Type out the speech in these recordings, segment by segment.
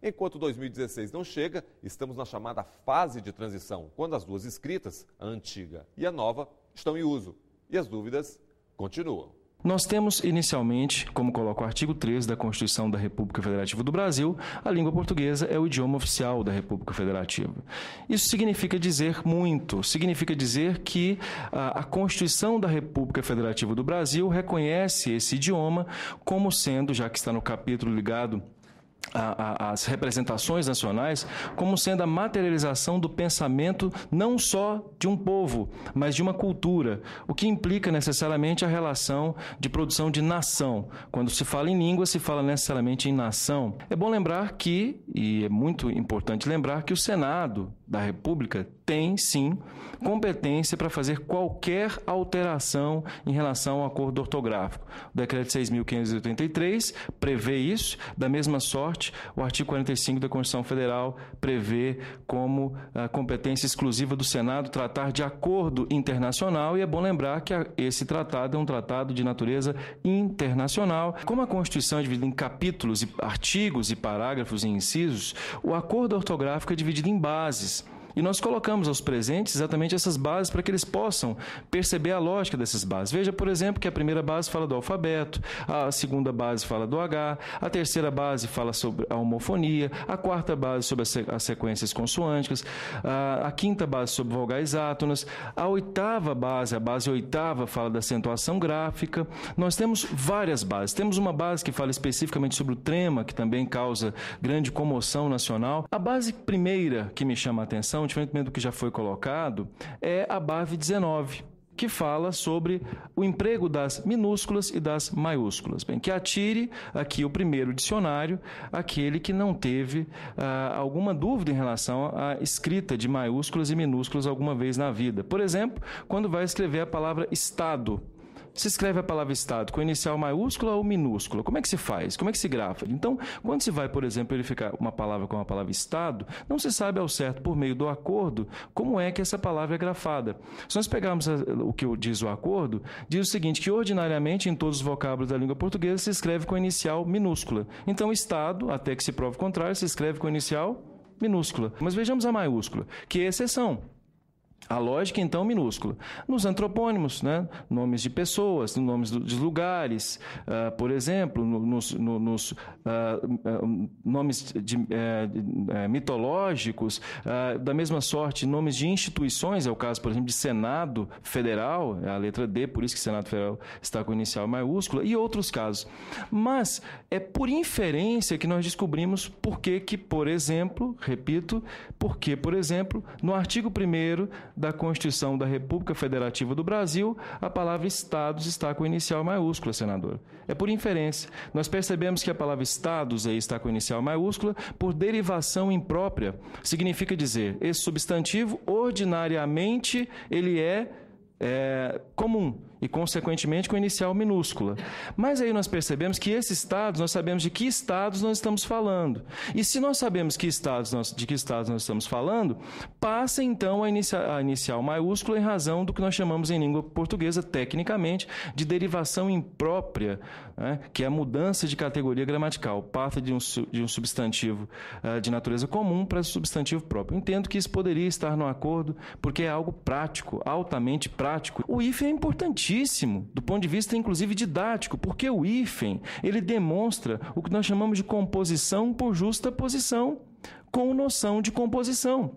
Enquanto 2016 não chega, estamos na chamada fase de transição, quando as duas escritas, a antiga e a nova, estão em uso. E as dúvidas continuam. Nós temos, inicialmente, como coloca o artigo 13 da Constituição da República Federativa do Brasil, a língua portuguesa é o idioma oficial da República Federativa. Isso significa dizer muito, significa dizer que a Constituição da República Federativa do Brasil reconhece esse idioma como sendo, já que está no capítulo ligado as representações nacionais, como sendo a materialização do pensamento não só de um povo, mas de uma cultura, o que implica necessariamente a relação de produção de nação. Quando se fala em língua, se fala necessariamente em nação. É bom lembrar que, e é muito importante lembrar, que o Senado da República tem, sim, competência para fazer qualquer alteração em relação ao acordo ortográfico. O decreto 6.583 prevê isso, da mesma sorte, o artigo 45 da Constituição Federal prevê como a competência exclusiva do Senado tratar de acordo internacional, e é bom lembrar que esse tratado é um tratado de natureza internacional. Como a Constituição é dividida em capítulos, artigos e parágrafos e incisos, o acordo ortográfico é dividido em bases. E nós colocamos aos presentes exatamente essas bases para que eles possam perceber a lógica dessas bases. Veja, por exemplo, que a primeira base fala do alfabeto, a segunda base fala do H, a terceira base fala sobre a homofonia, a quarta base sobre as sequências consonânticas, a quinta base sobre vogais átonas, a oitava base, a base oitava, fala da acentuação gráfica. Nós temos várias bases. Temos uma base que fala especificamente sobre o trema, que também causa grande comoção nacional. A base primeira que me chama a atenção, diferentemente do que já foi colocado, é a base 19, que fala sobre o emprego das minúsculas e das maiúsculas. Bem, que atire aqui o primeiro dicionário, aquele que não teve alguma dúvida em relação à escrita de maiúsculas e minúsculas alguma vez na vida. Por exemplo, quando vai escrever a palavra Estado. Se escreve a palavra Estado com inicial maiúscula ou minúscula? Como é que se faz? Como é que se grafa? Então, quando se vai, por exemplo, verificar uma palavra com a palavra Estado, não se sabe ao certo, por meio do acordo, como é que essa palavra é grafada. Se nós pegarmos o que diz o acordo, diz o seguinte, que ordinariamente em todos os vocábulos da língua portuguesa se escreve com a inicial minúscula. Então, Estado, até que se prove o contrário, se escreve com a inicial minúscula. Mas vejamos a maiúscula, que é exceção. A lógica, então, minúscula. Nos antropônimos, né? Nomes de pessoas, nomes de lugares, por exemplo, nos nomes mitológicos, da mesma sorte, nomes de instituições, é o caso, por exemplo, de Senado Federal, é a letra D, por isso que Senado Federal está com inicial maiúscula, e outros casos. Mas é por inferência que nós descobrimos por que, por exemplo, repito, porque, por exemplo, no artigo 1º da Constituição da República Federativa do Brasil, a palavra Estados está com inicial maiúscula, senador. É por inferência. Nós percebemos que a palavra Estados aí está com inicial maiúscula por derivação imprópria. Significa dizer, esse substantivo, ordinariamente, ele é comum e, consequentemente, com inicial minúscula. Mas aí nós percebemos que esses estados, nós sabemos de que estados nós estamos falando. E se nós sabemos de que estados nós estamos falando, passa então a inicial maiúscula em razão do que nós chamamos em língua portuguesa, tecnicamente, de derivação imprópria, né, que é a mudança de categoria gramatical. Passa de um substantivo de natureza comum para substantivo próprio. Entendo que isso poderia estar no acordo, porque é algo prático, altamente prático. O hífen é importantíssimo do ponto de vista, inclusive, didático, porque o hífen, ele demonstra o que nós chamamos de composição por justa posição, com noção de composição.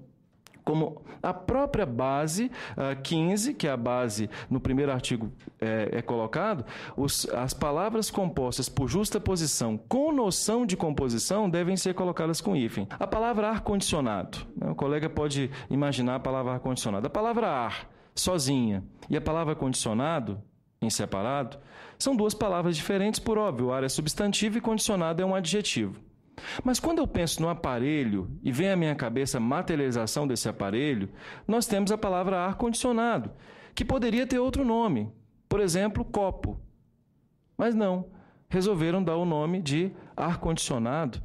Como a própria base 15, que é a base no primeiro artigo é colocado, as palavras compostas por justa posição com noção de composição devem ser colocadas com hífen. A palavra ar-condicionado, né? O colega pode imaginar a palavra ar-condicionado. A palavra ar, sozinha, e a palavra condicionado, em separado, são duas palavras diferentes, por óbvio. Ar é substantivo e condicionado é um adjetivo. Mas quando eu penso no aparelho e vem à minha cabeça a materialização desse aparelho, nós temos a palavra ar-condicionado, que poderia ter outro nome, por exemplo, copo. Mas não, resolveram dar o nome de ar-condicionado.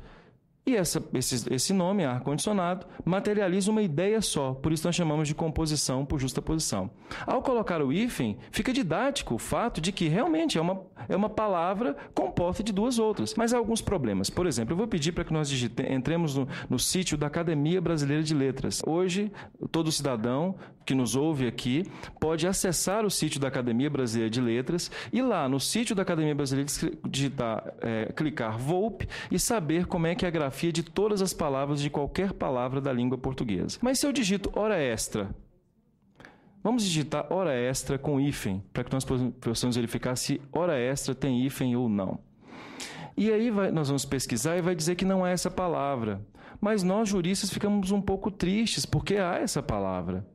E esse nome, ar-condicionado, materializa uma ideia só, por isso nós chamamos de composição por justaposição. Ao colocar o hífen, fica didático o fato de que realmente é uma palavra composta de duas outras. Mas há alguns problemas. Por exemplo, eu vou pedir para que nós entremos no sítio da Academia Brasileira de Letras. Hoje, todo cidadão que nos ouve aqui pode acessar o sítio da Academia Brasileira de Letras e lá no sítio da Academia Brasileira clicar Volpe e saber como é que é a grafia de todas as palavras de qualquer palavra da língua portuguesa. Mas se eu digito hora extra, vamos digitar hora extra com hífen, para que nós possamos verificar se hora extra tem hífen ou não. E aí nós vamos pesquisar e vai dizer que não é essa palavra. Mas nós, juristas, ficamos um pouco tristes, porque há essa palavra.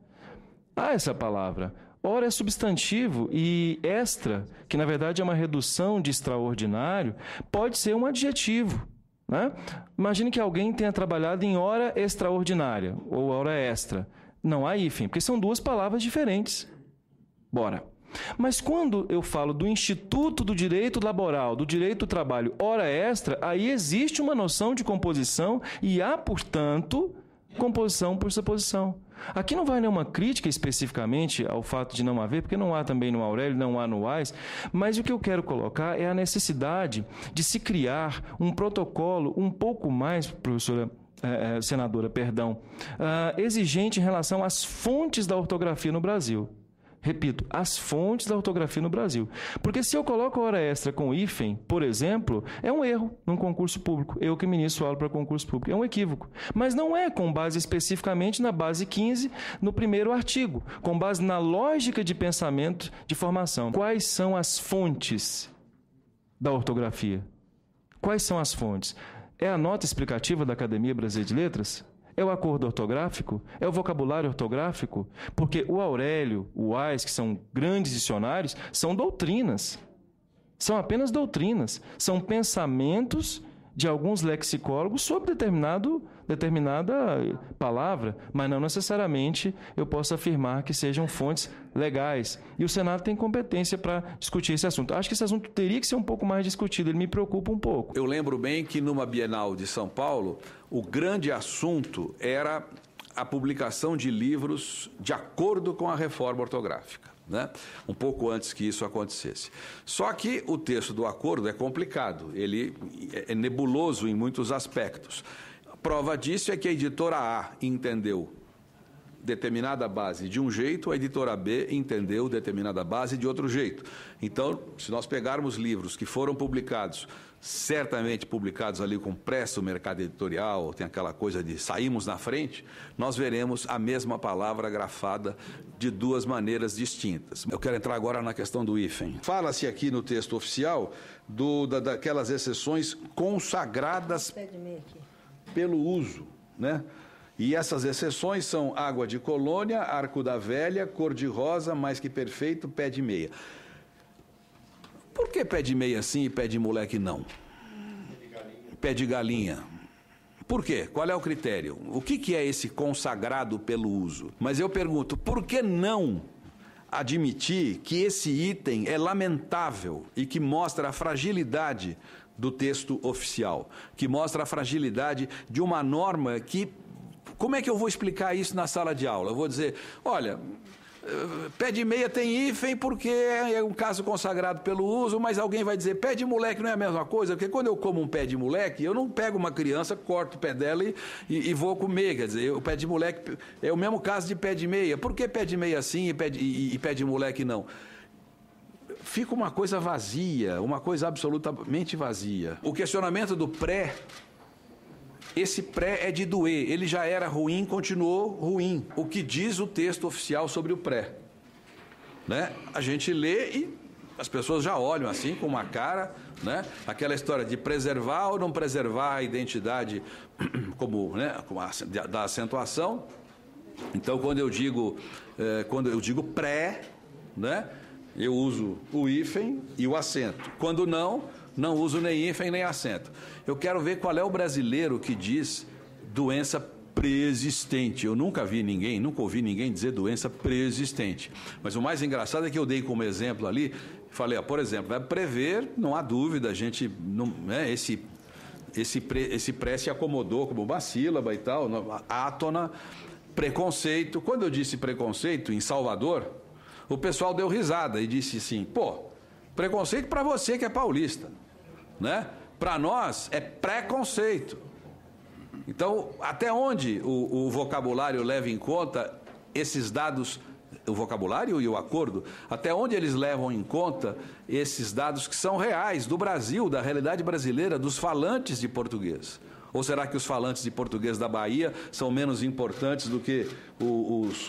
Há essa palavra. Hora é substantivo e extra, que na verdade é uma redução de extraordinário, pode ser um adjetivo. Né? Imagine que alguém tenha trabalhado em hora extraordinária ou hora extra. Não há hífen, porque são duas palavras diferentes. Bora. Mas quando eu falo do Instituto do Direito Laboral, do Direito do Trabalho, hora extra, aí existe uma noção de composição e há, portanto, composição por suposição. Aqui não vai nenhuma crítica especificamente ao fato de não haver, porque não há também no Aurélio, não há no AIS, mas o que eu quero colocar é a necessidade de se criar um protocolo um pouco mais, senadora, exigente em relação às fontes da ortografia no Brasil. Repito, as fontes da ortografia no Brasil. Porque se eu coloco hora extra com hífen, por exemplo, é um erro num concurso público. Eu que ministro aula para concurso público. É um equívoco. Mas não é com base especificamente na base 15, no primeiro artigo. Com base na lógica de pensamento de formação. Quais são as fontes da ortografia? Quais são as fontes? É a nota explicativa da Academia Brasileira de Letras? É o acordo ortográfico? É o vocabulário ortográfico? Porque o Aurélio, o AIS, que são grandes dicionários, são doutrinas. São apenas doutrinas. São pensamentos de alguns lexicólogos sobre determinada palavra, mas não necessariamente eu posso afirmar que sejam fontes legais. E o Senado tem competência para discutir esse assunto. Acho que esse assunto teria que ser um pouco mais discutido, ele me preocupa um pouco. Eu lembro bem que numa Bienal de São Paulo, o grande assunto era a publicação de livros de acordo com a reforma ortográfica. Né? Um pouco antes que isso acontecesse. Só que o texto do acordo é complicado, ele é nebuloso em muitos aspectos. Prova disso é que a editora A entendeu determinada base de um jeito, a editora B entendeu determinada base de outro jeito. Então, se nós pegarmos livros que foram publicados, certamente publicados ali com pressa no mercado editorial, tem aquela coisa de saímos na frente, nós veremos a mesma palavra grafada de duas maneiras distintas. Eu quero entrar agora na questão do hífen. Fala-se aqui no texto oficial daquelas exceções consagradas pelo uso, né? E essas exceções são água de colônia, arco da velha, cor de rosa, mais que perfeito, pé de meia. Por que pé de meia sim e pé de moleque não? Pé de galinha. Por quê? Qual é o critério? O que é esse consagrado pelo uso? Mas eu pergunto, por que não admitir que esse item é lamentável e que mostra a fragilidade do texto oficial, que mostra a fragilidade de uma norma que... Como é que eu vou explicar isso na sala de aula? Eu vou dizer, olha, pé de meia tem hífen porque é um caso consagrado pelo uso, mas alguém vai dizer, pé de moleque não é a mesma coisa, porque quando eu como um pé de moleque, eu não pego uma criança, corto o pé dela e vou comer, quer dizer, o pé de moleque é o mesmo caso de pé de meia. Por que pé de meia sim e pé de moleque não? Fica uma coisa vazia, uma coisa absolutamente vazia. O questionamento do pré... Esse pré é de doer, ele já era ruim, continuou ruim. O que diz o texto oficial sobre o pré? Né? A gente lê e as pessoas já olham assim com uma cara, né? Aquela história de preservar ou não preservar a identidade da acentuação. Então, quando eu digo pré, né? Eu uso o hífen e o acento. Quando não uso nem hífen nem acento. Eu quero ver qual é o brasileiro que diz doença preexistente. Eu nunca ouvi ninguém dizer doença preexistente. Mas o mais engraçado é que eu dei como exemplo ali, falei, por exemplo, vai prever, não há dúvida, a gente não, né, esse pré se acomodou como uma sílaba e tal, átona, preconceito. Quando eu disse preconceito em Salvador, o pessoal deu risada e disse assim, pô, preconceito para você que é paulista, né? Para nós é preconceito. Então, até onde o vocabulário leva em conta esses dados, o vocabulário e o acordo, até onde eles levam em conta esses dados que são reais do Brasil, da realidade brasileira, dos falantes de português? Ou será que os falantes de português da Bahia são menos importantes do que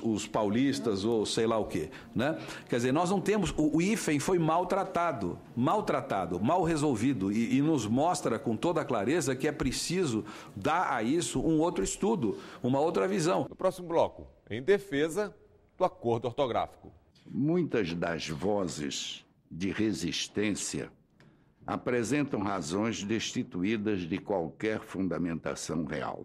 os paulistas ou sei lá o quê, né? Quer dizer, nós não temos... O hífen foi maltratado, mal resolvido e nos mostra com toda a clareza que é preciso dar a isso um outro estudo, uma outra visão. No próximo bloco, em defesa do acordo ortográfico. Muitas das vozes de resistência apresentam razões destituídas de qualquer fundamentação real.